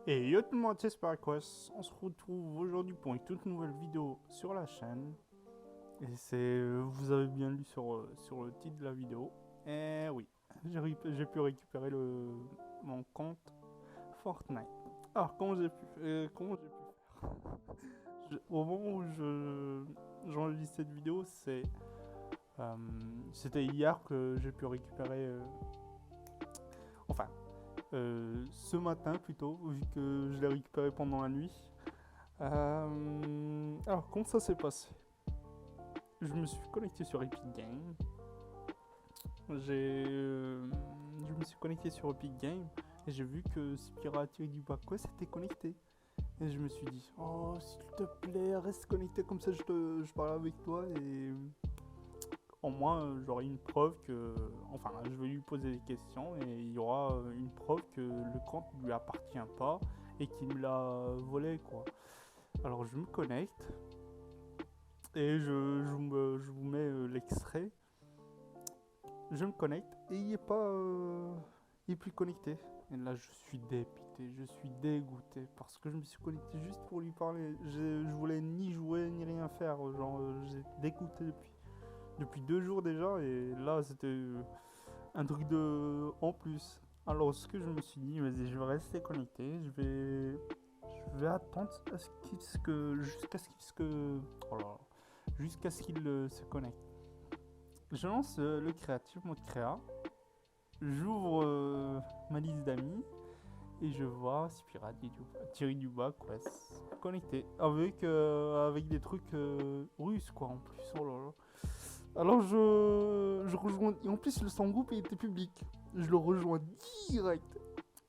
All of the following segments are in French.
Et yo tout le monde, c'est SparkQuest. On se retrouve aujourd'hui pour une toute nouvelle vidéo sur la chaîne. Et vous avez bien lu sur le titre de la vidéo. Et oui, j'ai pu récupérer mon compte Fortnite. Alors, comment j'ai pu faire au moment où j'enregistre cette vidéo, c'était hier que j'ai pu récupérer. Enfin, ce matin plutôt, vu que je l'ai récupéré pendant la nuit. Alors, comment ça s'est passé? Je me suis connecté sur Epic Games. Je me suis connecté sur Epic Games et j'ai vu que Spira du Quest était connecté. Et je me suis dit, oh, s'il te plaît, reste connecté comme ça, je parle avec toi et au moins j'aurai une preuve que. Enfin, je vais lui poser des questions et il y aura une preuve que le compte ne lui appartient pas et qu'il me l'a volé, quoi. Alors, je me connecte et je vous mets l'extrait. Je me connecte et il est plus connecté. Et là, je suis dépité, je suis dégoûté parce que je me suis connecté juste pour lui parler. Je voulais ni jouer ni rien faire. Genre, j'ai dégoûté depuis 2 jours déjà et là, c'était un truc de en plus. Alors, ce que je me suis dit, vas-y, je vais rester connecté, je vais attendre oh là là, jusqu'à ce qu'il se connecte. Je lance le créatif, mode créa. J'ouvre ma liste d'amis et je vois Spira Thierry Dubac Quest connecté avec des trucs russes, quoi, en plus. Oh là là. Alors je rejoins. Et en plus, son groupe était public. Je le rejoins direct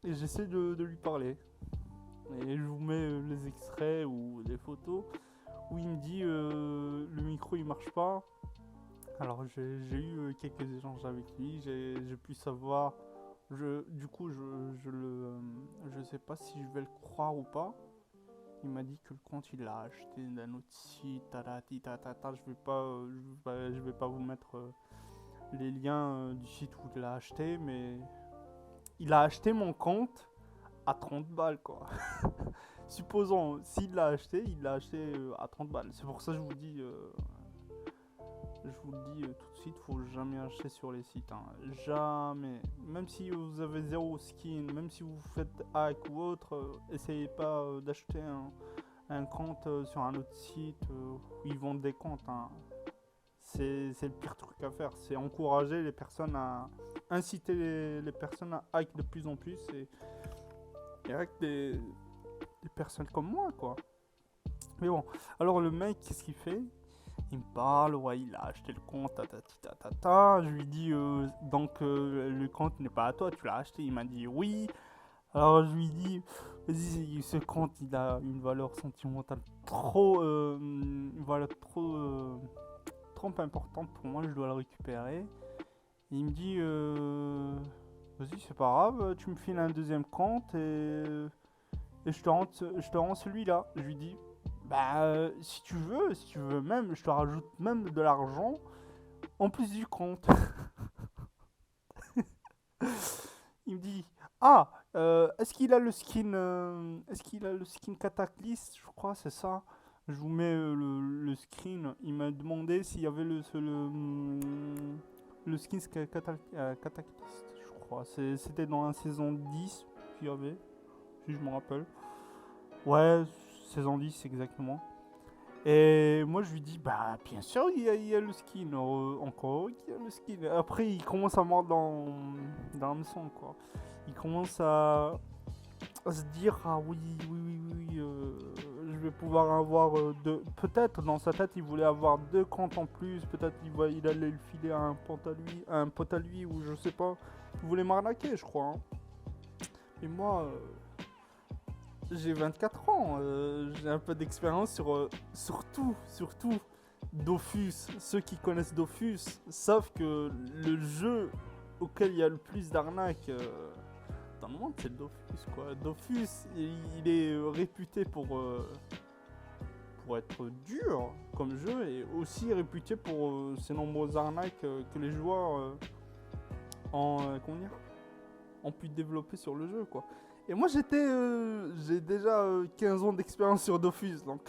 et j'essaie de lui parler. Et je vous mets les extraits ou des photos où il me dit le micro il marche pas. Alors j'ai eu quelques échanges avec lui, j'ai pu savoir, du coup je sais pas si je vais le croire ou pas. Il m'a dit que le compte il l'a acheté d'un autre site, tatati tatata. Je vais pas vous mettre les liens du site où il l'a acheté, mais il a acheté mon compte à 30 balles, quoi. Supposons, s'il l'a acheté, il l'a acheté à 30 balles. C'est pour ça que je vous le dis tout de suite, faut jamais acheter sur les sites, hein. Jamais. Même si vous avez zéro skin, même si vous faites hack ou autre, essayez pas d'acheter un compte sur un autre site où ils vendent des comptes, hein. C'est le pire truc à faire. C'est encourager les personnes à inciter les personnes à hack de plus en plus et hack des personnes comme moi, quoi. Mais bon, alors le mec, qu'est-ce qu'il fait? Il me parle, ouais, il a acheté le compte, tatati tatata. Je lui dis, donc le compte n'est pas à toi, tu l'as acheté. Il m'a dit oui. Alors je lui dis, vas-y, ce compte, il a une valeur sentimentale une valeur trop importante pour moi, je dois le récupérer. Et il me dit, vas-y, c'est pas grave, tu me files un deuxième compte et je te rends celui-là. Je lui dis, bah, si tu veux même, je te rajoute même de l'argent en plus du compte. Il me dit, ah, est-ce qu'il a le skin Cataclysme, je crois, c'est ça. Je vous mets le screen. Il m'a demandé s'il y avait le skin Cataclysme, je crois. C'était dans la saison 10 qu'il y avait, si je me rappelle. Ouais, saison 10 exactement. Et moi je lui dis, bah bien sûr il y a le skin, encore il y a le skin. Après il commence à mordre dans l'hameçon, quoi. Il commence à se dire, ah oui, oui, oui, oui, je vais pouvoir avoir deux. Peut-être dans sa tête il voulait avoir 2 comptes en plus, peut-être il allait le filer à un pote à lui, ou je sais pas. Il voulait m'arnaquer, je crois, hein. Et moi, j'ai 24 ans, j'ai un peu d'expérience surtout Dofus. Ceux qui connaissent Dofus savent que le jeu auquel il y a le plus d'arnaques dans le monde, c'est le Dofus, quoi. Dofus, il est réputé pour être dur comme jeu et aussi réputé pour ses nombreuses arnaques que les joueurs comment dire, ont pu développer sur le jeu, quoi. Et moi j'ai déjà 15 ans d'expérience sur Dofus, donc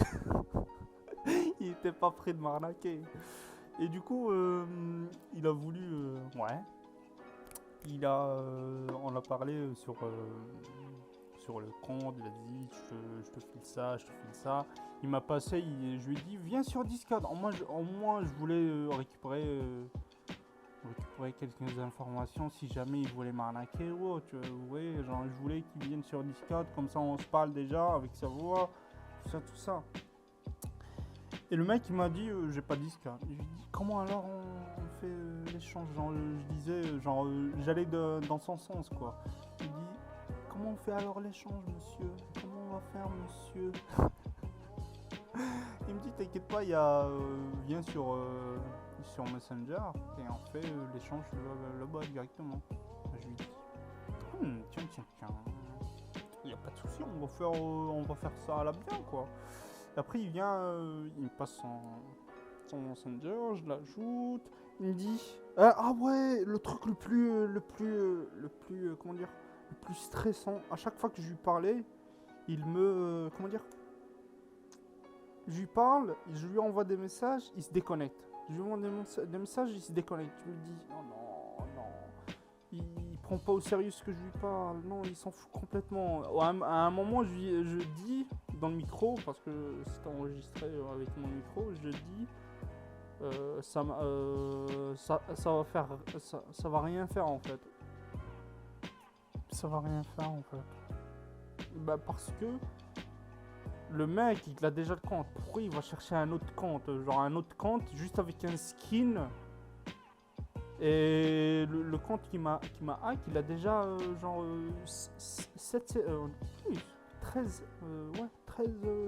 il était pas prêt de m'arnaquer. Et du coup, il a voulu, ouais, on a parlé sur le compte, il a dit je te file ça, je te file ça. Il m'a passé, je lui ai dit viens sur Discord. Au moins je voulais récupérer quelques informations si jamais il voulait m'arnaquer ou autre. Vous voyez, genre je voulais qu'il vienne sur Discord, comme ça on se parle déjà avec sa voix, tout ça. Et le mec il m'a dit j'ai pas Discord. Je lui ai dit comment alors on fait l'échange, genre je disais genre j'allais dans son sens quoi. Il dit comment on fait alors l'échange monsieur? Comment on va faire monsieur? Il me dit t'inquiète pas, viens sur Messenger et on fait l'échange là-bas directement. Je lui dis tiens, il n'y a pas de souci, on va faire ça à la bien quoi. Et après il vient, il me passe son Messenger, je l'ajoute, il me dit ah ouais, le truc le plus comment dire, le plus stressant, à chaque fois que je lui parlais, il me comment dire, je lui parle, je lui envoie des messages, il se déconnecte. Je lui envoie des messages, il se déconnecte. Je me dis, oh non, il prend pas au sérieux ce que je lui parle. Non, il s'en fout complètement. À un moment, je dis dans le micro, parce que c'est enregistré avec mon micro, je dis, ça va rien faire en fait. Ça va rien faire en fait. Bah parce que le mec, il a déjà le compte. Pourquoi il va chercher un autre compte? Genre un autre compte juste avec un skin. Et le compte qui m'a hack, il a déjà genre 13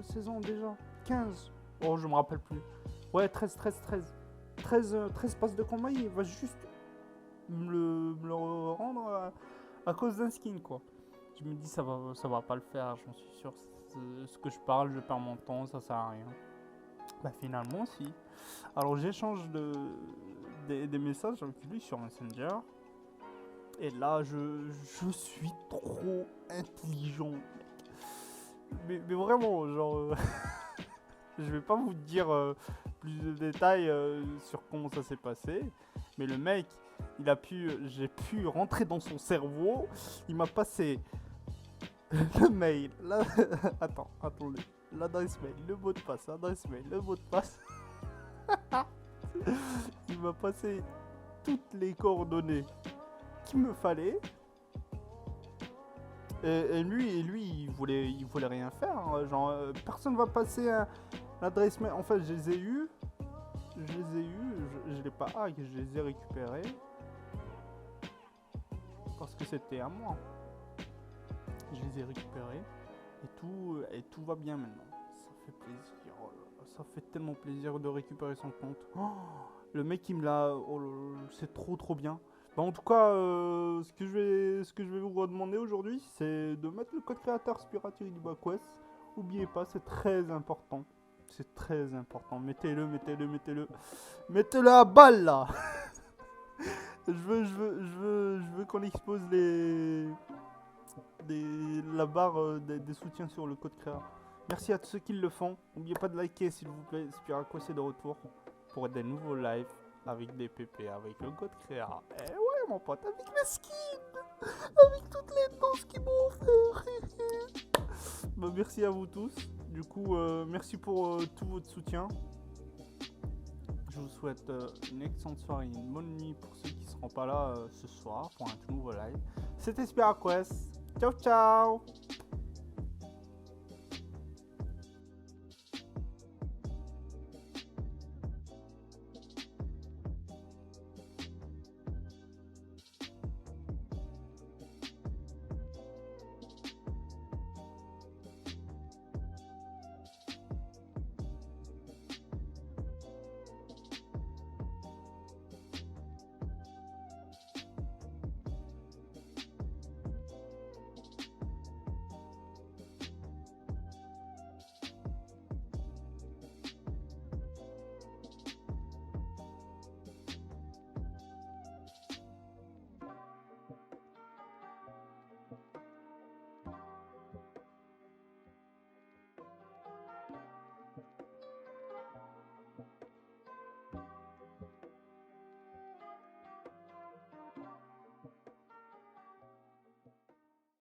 saisons déjà. 15. Oh, je me rappelle plus. Ouais, 13 passes de combat, il va juste me le rendre à cause d'un skin quoi. Je me dis ça va pas le faire, j'en suis sûr. Ce que je parle, je perds mon temps, ça sert à rien. Bah finalement si. Alors j'échange des messages avec lui sur Messenger. Et là je suis trop intelligent. Mais vraiment, genre je vais pas vous dire plus de détails sur comment ça s'est passé. Mais le mec, j'ai pu rentrer dans son cerveau. Il m'a passé le mail, attendez, l'adresse mail, le mot de passe, Il m'a passé toutes les coordonnées qu'il me fallait. Et lui, il voulait rien faire. Hein. Genre, personne va passer l'adresse mail. En fait, je les ai eu. Je l'ai pas hack, je les ai récupérés. Parce que c'était à moi. Je les ai récupérés et tout va bien maintenant. Ça fait plaisir. Oh là là, ça fait tellement plaisir de récupérer son compte. Oh, le mec il me l'a. Oh là là, c'est trop bien. Bah, en tout cas, ce que je vais vous redemander aujourd'hui, c'est de mettre le code créateur Spiratory du Quest. N'oubliez pas, c'est très important. C'est très important. Mettez-le. Mettez-le à balle là. je veux qu'on expose la barre des soutiens sur le code créa. Merci à tous ceux qui le font. N'oubliez pas de liker s'il vous plaît. Spiraquest est de retour pour des nouveaux lives avec des PP, avec le code créa. Eh ouais mon pote, avec mes skins, avec toutes les danses qu'ils m'ont offert. Bah, merci à vous tous. Du coup, merci pour tout votre soutien. Je vous souhaite une excellente soirée, une bonne nuit pour ceux qui ne seront pas là ce soir pour un tout nouveau live. C'était Spiraquest. Ciao ciao.